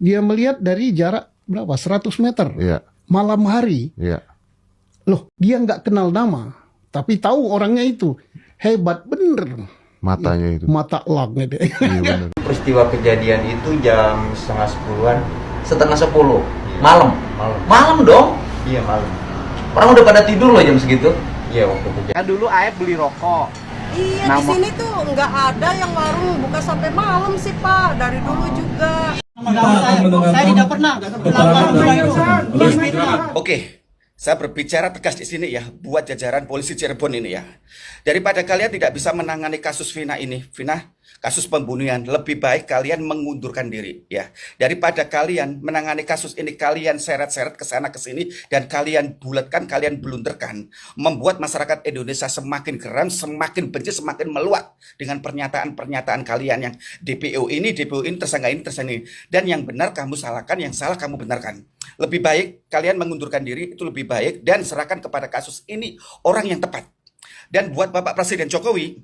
Dia melihat dari jarak berapa? 100 meter. Iya. Malam hari. Iya. Loh, dia nggak kenal nama, tapi tahu orangnya itu. Hebat bener. Matanya itu. Mata elangnya deh. Iya benar. Peristiwa kejadian itu jam setengah 10-an. Setengah 10 Iya. malam. Malam dong. Iya malam. Orang udah pada tidur loh jam segitu. Iya waktu kejadian. Nah, dulu Aep beli rokok. Iya, Nama- di sini tuh nggak ada yang warung buka sampai malam sih Pak, dari dulu juga. Saya tidak pernah. Oke, saya berbicara tegas di sini ya, buat jajaran polisi Cirebon ini ya. Daripada kalian tidak bisa menangani kasus Vina ini, kasus pembunuhan, lebih baik kalian mengundurkan diri ya. Daripada kalian menangani kasus ini, kalian seret-seret ke sana ke sini dan kalian bulatkan, kalian blunderkan, membuat masyarakat Indonesia semakin geram, semakin benci, semakin meluak dengan pernyataan-pernyataan kalian yang DPO ini, tersangka ini, tersangka ini. Dan yang benar kamu salahkan, yang salah kamu benarkan. Lebih baik kalian mengundurkan diri, itu lebih baik, dan serahkan kepada kasus ini orang yang tepat. Dan buat Bapak Presiden Jokowi,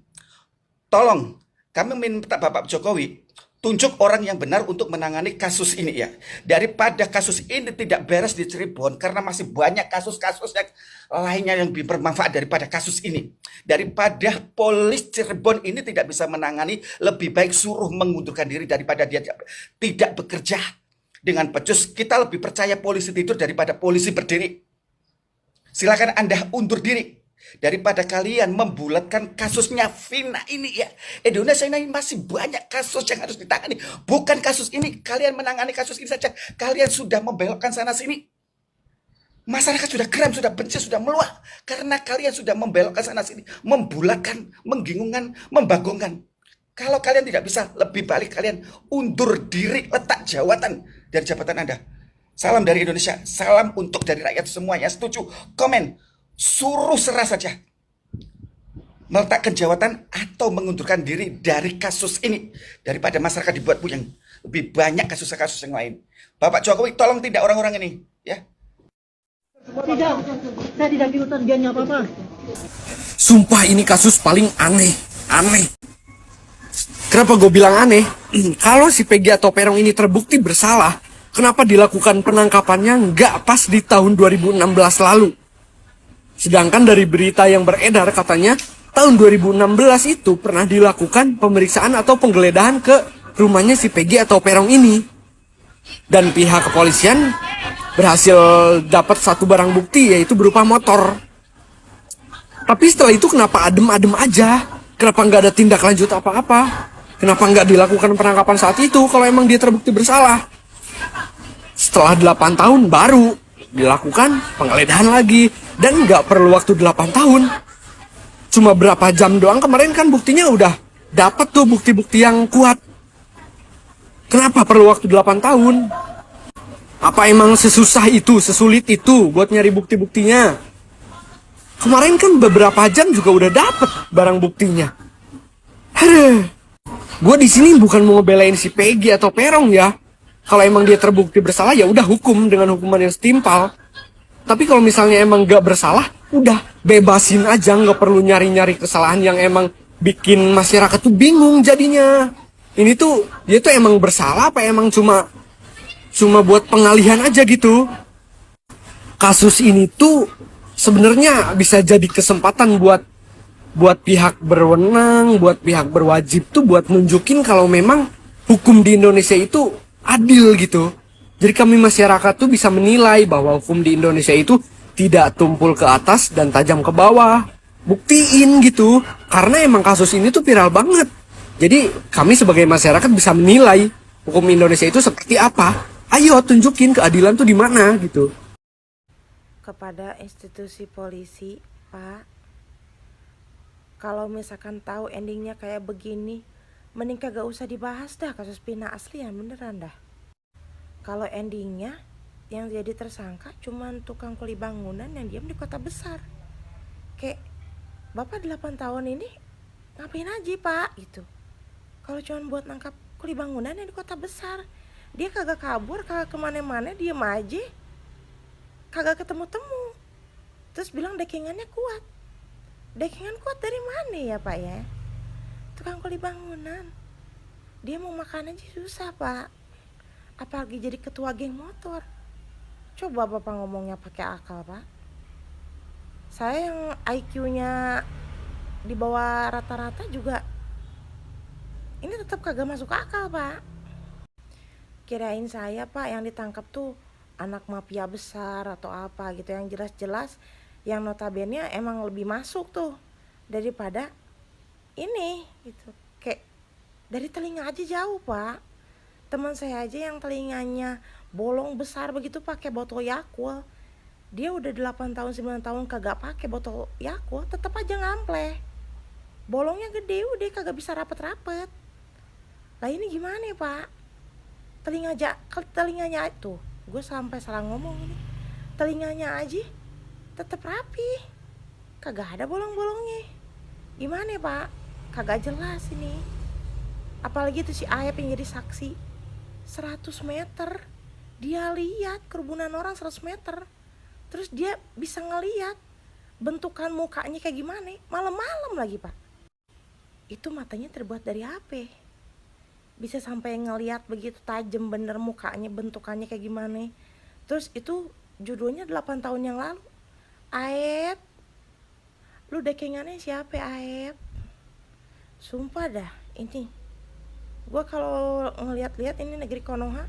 tolong kami minta Bapak Jokowi tunjuk orang yang benar untuk menangani kasus ini ya. Daripada kasus ini tidak beres di Cirebon karena masih banyak kasus-kasus yang lainnya yang lebih bermanfaat daripada kasus ini. Daripada polis Cirebon ini tidak bisa menangani, lebih baik suruh mengundurkan diri daripada dia tidak bekerja dengan becus. Kita lebih percaya polisi tidur daripada polisi berdiri. Silakan Anda undur diri. Daripada kalian membulatkan kasusnya Vina ini ya. Indonesia ini masih banyak kasus yang harus ditangani. Bukan kasus ini. Kalian menangani kasus ini saja. Kalian sudah membelokkan sana sini. Masyarakat sudah geram, sudah benci, sudah meluak. Karena kalian sudah membelokkan sana sini. Membulatkan, menggingungkan, membagongkan. Kalau kalian tidak bisa, lebih balik kalian undur diri, letak jawatan dari jabatan Anda. Salam dari Indonesia. Salam untuk dari rakyat semuanya. Setuju? Komen. Suruh serah saja meletakkan jawatan atau mengundurkan diri dari kasus ini daripada masyarakat dibuat puyeng. Lebih banyak kasus-kasus yang lain. Bapak Jokowi tolong tindak orang-orang ini ya. Tidak, saya tidak ikutan dia apa-apa. Sumpah ini kasus paling aneh. Kenapa gue bilang aneh? Kalau si Peggy atau Peron ini terbukti bersalah, kenapa dilakukan penangkapannya nggak pas di tahun 2016 lalu? Sedangkan dari berita yang beredar katanya tahun 2016 itu pernah dilakukan pemeriksaan atau penggeledahan ke rumahnya si Peggy atau Peron ini. Dan pihak kepolisian berhasil dapat satu barang bukti yaitu berupa motor. Tapi setelah itu kenapa adem-adem aja? Kenapa nggak ada tindak lanjut apa-apa? Kenapa nggak dilakukan penangkapan saat itu kalau emang dia terbukti bersalah? Setelah 8 tahun baru dilakukan penggeledahan lagi. Dan nggak perlu waktu 8 tahun. Cuma berapa jam doang kemarin kan buktinya udah dapat tuh bukti-bukti yang kuat. Kenapa perlu waktu 8 tahun? Apa emang sesusah itu, sesulit itu buat nyari bukti-buktinya? Kemarin kan beberapa jam juga udah dapet barang buktinya. Aduh. Gue di sini bukan mau ngebelain si Peggy atau Peron ya. Kalau emang dia terbukti bersalah ya udah hukum dengan hukuman yang setimpal. Tapi kalau misalnya emang gak bersalah, udah bebasin aja, gak perlu nyari-nyari kesalahan yang emang bikin masyarakat tuh bingung jadinya. Ini tuh, dia tuh emang bersalah apa emang cuma buat pengalihan aja gitu. Kasus ini tuh sebenarnya bisa jadi kesempatan buat pihak berwenang, buat pihak berwajib tuh buat nunjukin kalau memang hukum di Indonesia itu adil gitu. Jadi kami masyarakat tuh bisa menilai bahwa hukum di Indonesia itu tidak tumpul ke atas dan tajam ke bawah. Buktiin gitu. Karena emang kasus ini tuh viral banget. Jadi kami sebagai masyarakat bisa menilai hukum Indonesia itu seperti apa. Ayo tunjukin keadilan tuh di mana gitu. Kepada institusi polisi, Pak, kalau misalkan tahu endingnya kayak begini, mending kagak usah dibahas dah kasus Vina aslian beneran dah. Kalau endingnya yang jadi tersangka cuman tukang kuli bangunan yang diam di kota besar. Kayak Bapak 8 tahun ini ngapain aja Pak gitu. Kalau cuman buat nangkap kuli bangunan yang di kota besar, dia kagak kabur, kagak kemana-mana, diem aja, kagak ketemu-temu. Terus bilang dekingannya kuat. Dekingan kuat dari mana ya Pak ya? Tukang kuli bangunan, dia mau makan aja susah Pak. apalagi jadi ketua geng motor. Coba Bapak ngomongnya pakai akal, Pak. Saya yang IQ-nya di bawah rata-rata juga ini tetap kagak masuk akal, Pak. Kirain saya, Pak, yang ditangkap tuh anak mafia besar atau apa gitu, yang jelas-jelas yang notabene emang lebih masuk tuh daripada ini gitu. Kayak dari telinga aja jauh, Pak. Teman saya aja yang telinganya bolong besar begitu pakai botol Yakult. Dia udah 8 tahun 9 tahun kagak pakai botol Yakult, tetap aja ngampleh. Bolongnya gede udah kagak bisa rapet-rapet. Lah ini gimana ya, Pak? Telinganya itu, gue sampai salah ngomong ini. Telinganya aja tetap rapi. Kagak ada bolong-bolongnya. Gimana ya, Pak? Kagak jelas ini. Apalagi tuh si Aep yang jadi saksi. 100 meter dia lihat kerumunan orang 100 meter. Terus dia bisa ngeliat bentukan mukanya kayak gimana. Malam-malam lagi, Pak. Itu matanya terbuat dari apa? Bisa sampai ngeliat begitu tajam bener mukanya, bentukannya kayak gimana. Terus itu judulnya 8 tahun yang lalu. Aep, lu dekengannya siapa, Aep? Sumpah dah, ini gue kalau ngeliat-liat ini negeri Konoha,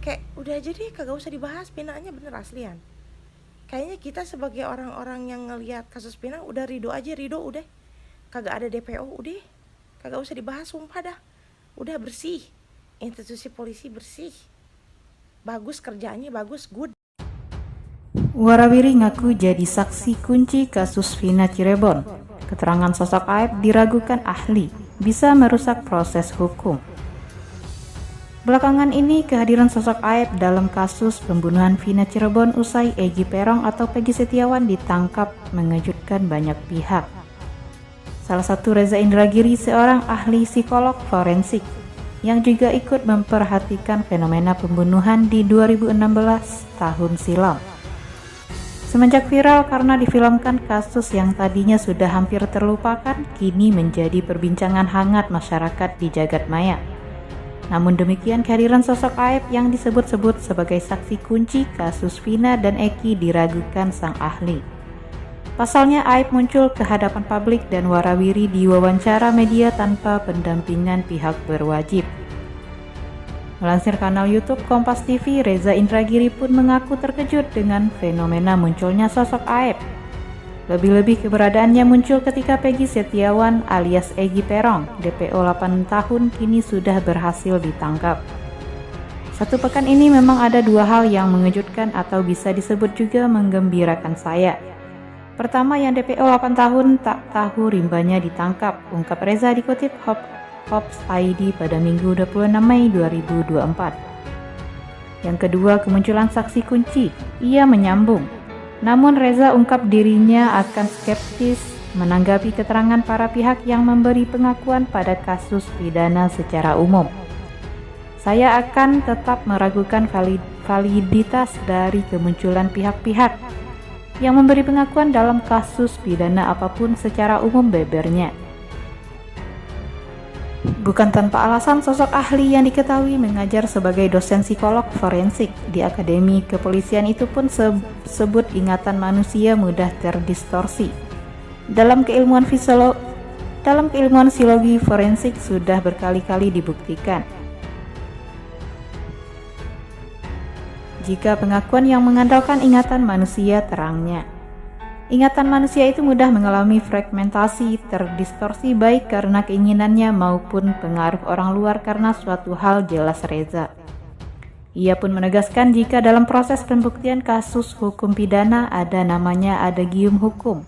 kayak udah aja deh kagak usah dibahas Pinanya, bener aslian. Kayaknya kita sebagai orang-orang yang ngeliat kasus Pina udah ridho aja, udah kagak ada DPO, udah kagak usah dibahas, sumpah dah. Udah bersih, institusi polisi bersih, bagus kerjaannya, bagus, good. Warawiri ngaku jadi saksi kunci kasus Vina Cirebon. Keterangan sosok Aep diragukan ahli, bisa merusak proses hukum. Belakangan ini kehadiran sosok Aep dalam kasus pembunuhan Vina Cirebon usai Egy Perong atau Peggy Setiawan ditangkap mengejutkan banyak pihak. Salah satu Reza Indragiri, seorang ahli psikolog forensik yang juga ikut memperhatikan fenomena pembunuhan di 2016 tahun silam. Semenjak viral karena difilmkan, kasus yang tadinya sudah hampir terlupakan kini menjadi perbincangan hangat masyarakat di jagat maya. Namun demikian, kehadiran sosok Aep yang disebut-sebut sebagai saksi kunci kasus Vina dan Eki diragukan sang ahli. Pasalnya Aep muncul ke hadapan publik dan warawiri diwawancara media tanpa pendampingan pihak berwajib. Melansir kanal YouTube Kompas TV, Reza Indragiri pun mengaku terkejut dengan fenomena munculnya sosok Aep. Lebih-lebih keberadaannya muncul ketika Peggy Setiawan alias Egy Perong, DPO 8 tahun, kini sudah berhasil ditangkap. Satu pekan ini memang ada dua hal yang mengejutkan atau bisa disebut juga menggembirakan saya. Pertama, yang DPO 8 tahun tak tahu rimbanya ditangkap, ungkap Reza dikutip Hops ID pada Minggu 26 Mei 2024. Yang kedua, kemunculan saksi kunci. Ia menyambung. Namun Reza ungkap dirinya akan skeptis menanggapi keterangan para pihak yang memberi pengakuan pada kasus pidana secara umum. Saya akan tetap meragukan validitas dari kemunculan pihak-pihak yang memberi pengakuan dalam kasus pidana apapun secara umum, bebernya. Bukan tanpa alasan, sosok ahli yang diketahui mengajar sebagai dosen psikolog forensik di Akademi Kepolisian itu pun sebut ingatan manusia mudah terdistorsi. Dalam keilmuan psikologi forensik sudah berkali-kali dibuktikan jika pengakuan yang mengandalkan ingatan manusia terangnya. Ingatan manusia itu mudah mengalami fragmentasi, terdistorsi baik karena keinginannya maupun pengaruh orang luar karena suatu hal, jelas Reza. Ia pun menegaskan jika dalam proses pembuktian kasus hukum pidana ada namanya adagium hukum.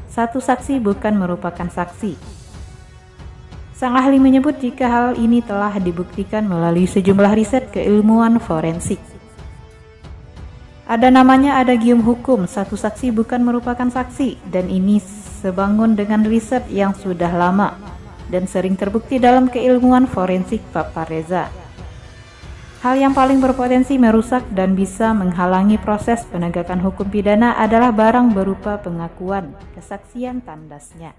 Satu saksi bukan merupakan saksi. Sang ahli menyebut jika hal ini telah dibuktikan melalui sejumlah riset keilmuan forensik. Ada namanya adagium hukum, satu saksi bukan merupakan saksi, dan ini sebangun dengan riset yang sudah lama dan sering terbukti dalam keilmuan forensik, papaar Reza. Hal yang paling berpotensi merusak dan bisa menghalangi proses penegakan hukum pidana adalah barang berupa pengakuan, kesaksian, tandasnya.